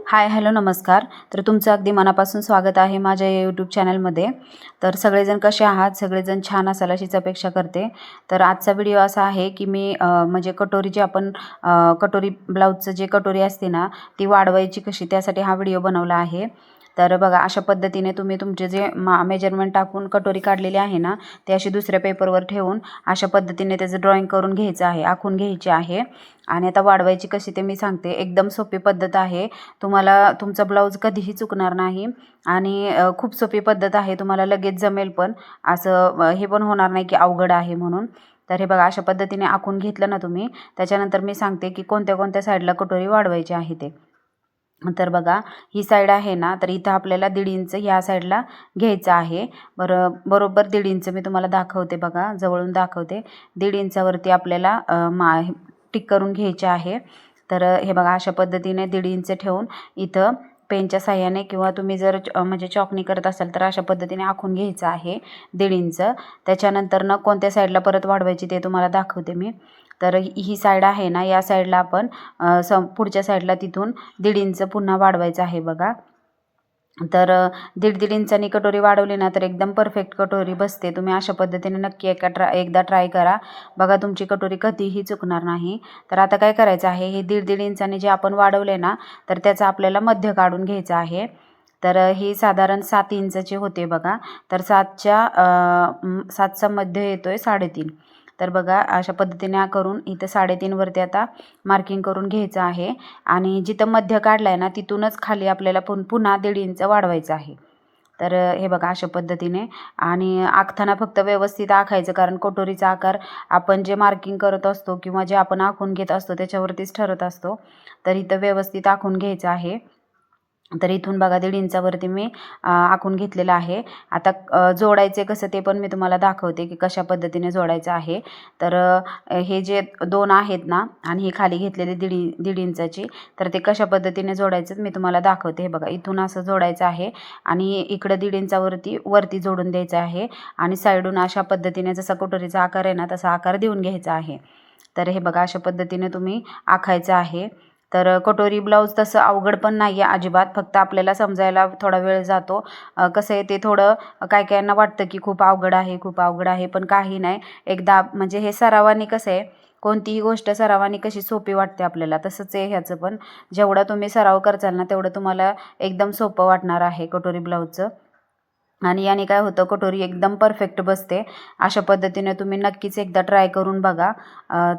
Hi hello नमस्कार. तर तुमचं अगदी मनापासून स्वागत आहे माझ्या यूट्यूब चॅनलमध्ये. तर सगळेजण कसे आहात? सगळेजण छान असाल अशीच अपेक्षा करते. तर आजचा व्हिडिओ असा आहे की मी म्हणजे कटोरीची आपण कटोरी ब्लाऊजचं जे कटोरी असते ना ती वाढवायची कशी त्यासाठी हा व्हिडिओ बनवला आहे. तर बघा अशा पद्धतीने तुम्ही तुमचे जे मेजरमेंट टाकून कटोरी काढलेली आहे ना ते अशी दुसऱ्या पेपरवर ठेवून अशा पद्धतीने त्याचं ड्रॉइंग करून घ्यायचं आहे, आखून घ्यायची आहे. आणि आता वाढवायची कशी ते मी सांगते. एकदम सोपी पद्धत आहे. तुम्हाला तुमचा ब्लाऊज कधीही चुकणार नाही आणि खूप सोपी पद्धत आहे. तुम्हाला लगेच जमेल पण असं हे पण होणार नाही की अवघड आहे म्हणून. तर हे बघा अशा पद्धतीने आखून घेतलं ना तुम्ही. त्याच्यानंतर मी सांगते की कोणत्या कोणत्या साईडला कटोरी वाढवायची आहे ते. तर बघा ही साईड आहे ना तर इथं आपल्याला 1.5 इंच ह्या साईडला घ्यायचं आहे. बरोबर 1.5 इंच मी तुम्हाला दाखवते बघा, जवळून दाखवते. 1.5 इंचावरती आपल्याला टिक करून घ्यायचे आहे. तर हे बघा अशा पद्धतीने 1.5 इंच ठेवून इथं पेनच्या साह्याने किंवा तुम्ही जर म्हणजे चॉकनी करत असाल तर अशा पद्धतीने आखून घ्यायचं आहे 1.5 इंच. त्याच्यानंतर कोणत्या साईडला परत वाढवायची ते तुम्हाला दाखवते मी. तर ही साईड आहे ना या साईडला आपण पुढच्या साईडला तिथून 1.5 इंच पुन्हा वाढवायचं आहे बघा. तर 1.5 इंचांनी कटोरी वाढवली ना तर एकदम परफेक्ट कटोरी बसते. तुम्ही अशा पद्धतीने नक्की एकदा ट्राय करा बघा, तुमची कटोरी कधीही चुकणार नाही. तर आता काय करायचं आहे, हे 1.5 इंचांनी जे आपण वाढवले ना तर त्याचा आपल्याला मध्य काढून घ्यायचं आहे. तर ही साधारण 7 इंचाची होते बघा. तर 7चा मध्य येतोय 3.5. तर बघा अशा पद्धतीने करून इथं 3.5 वरती आता मार्किंग करून घ्यायचं आहे. आणि जिथं मध्य काढलं आहे ना तिथूनच खाली आपल्याला पुन्हा 1.5 इंच वाढवायचं आहे. तर हे बघा अशा पद्धतीने. आणि आखताना फक्त व्यवस्थित आखायचं, कारण कटोरीचा आकार आपण जे मार्किंग करत असतो किंवा जे आपण आखून घेत असतो त्याच्यावरतीच ठरत असतो. तर इथं व्यवस्थित आखून घ्यायचं आहे. तर इथून बघा 1.5 इंचावरती मी आखून घेतलेलं आहे. आता जोडायचे कसं ते पण मी तुम्हाला दाखवते की कशा पद्धतीने जोडायचं आहे. तर हे जे 2 आहेत ना आणि ही खाली घेतलेली 1.5 इंचाची, तर ते कशा पद्धतीने जोडायचं मी तुम्हाला दाखवते. हे बघा इथून असं जोडायचं आहे आणि इकडं 1.5 इंचावरती वरती जोडून द्यायचं आहे. आणि साईडून अशा पद्धतीने जसा कटोरीचा आकार आहे ना तसा आकार देऊन घ्यायचा आहे. तर हे बघा अशा पद्धतीने तुम्ही आखायचं आहे. तर कटोरी ब्लाऊज तसं अवघड पण नाही आहे अजिबात, फक्त आपल्याला समजायला थोडा वेळ जातो. कसं आहे ते थोडं काय कायांना वाटतं की खूप अवघड आहे, खूप अवघड आहे, पण काही नाही. एकदा म्हणजे हे सरावाने कसं आहे, कोणतीही गोष्ट सरावाने कशी सोपी वाटते आपल्याला तसंच आहे ह्याचं पण. जेवढा तुम्ही सराव करचाल ना तेवढं तुम्हाला एकदम सोपं वाटणार आहे कटोरी ब्लाऊजचं. आणि याने काय होतं, कटोरी एकदम परफेक्ट बसते. अशा पद्धतीने तुम्ही नक्कीच एकदा ट्राय करून बघा.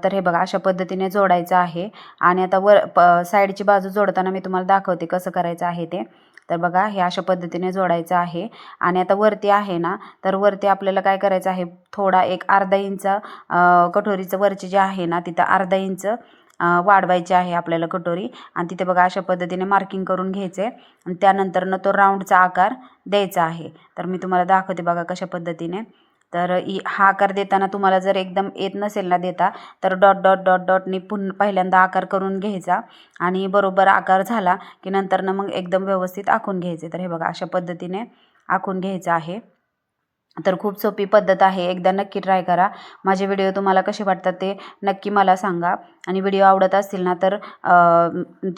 तर हे बघा अशा पद्धतीने जोडायचं आहे. आणि आता साईडची बाजू जोडताना मी तुम्हाला दाखवते कसं करायचं आहे ते. तर बघा हे अशा पद्धतीने जोडायचं आहे. आणि आता वरती आहे ना तर वरती आपल्याला काय करायचं आहे, थोडा एक अर्धा इंच कटोरीचं वरची जे आहे ना तिथं अर्धा इंच वाढवायची आहे आपल्याला कटोरी. आणि तिथे बघा अशा पद्धतीने मार्किंग करून घ्यायचे आणि त्यानंतरनं तो राऊंडचा आकार द्यायचा आहे. तर मी तुम्हाला दाखवते बघा कशा पद्धतीने. तर हा आकार देताना तुम्हाला जर एकदम येत नसेल ना देता तर डॉट डॉट डॉट डॉटनी पहिल्यांदा आकार करून घ्यायचा आणि बरोबर आकार झाला की नंतरनं मग एकदम व्यवस्थित आखून घ्यायचे. तर हे बघा अशा पद्धतीने आखून घ्यायचं आहे. तर खूप सोपी पद्धत आहे, एकदा नक्की ट्राय करा. माझे व्हिडिओ तुम्हाला कसे वाटतात ते नक्की मला सांगा. आणि व्हिडिओ आवडत असतील ना तर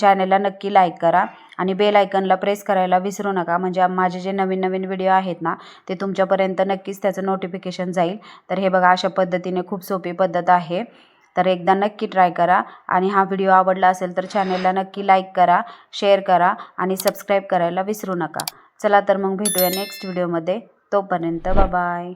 चॅनलला नक्की लाईक करा आणि बेल आयकनला प्रेस करायला विसरू नका, म्हणजे माझे जे नवीन नवीन व्हिडिओ आहेत ना ते तुमच्यापर्यंत नक्कीच त्याचं नोटिफिकेशन जाईल. तर हे बघा अशा पद्धतीने खूप सोपी पद्धत आहे. तर एकदा नक्की ट्राय करा. आणि हा व्हिडिओ आवडला असेल तर चॅनलला नक्की लाईक करा, शेअर करा आणि सबस्क्राईब करायला विसरू नका. चला तर मग भेटूया नेक्स्ट व्हिडिओमध्ये. तोपर्यंत बाय.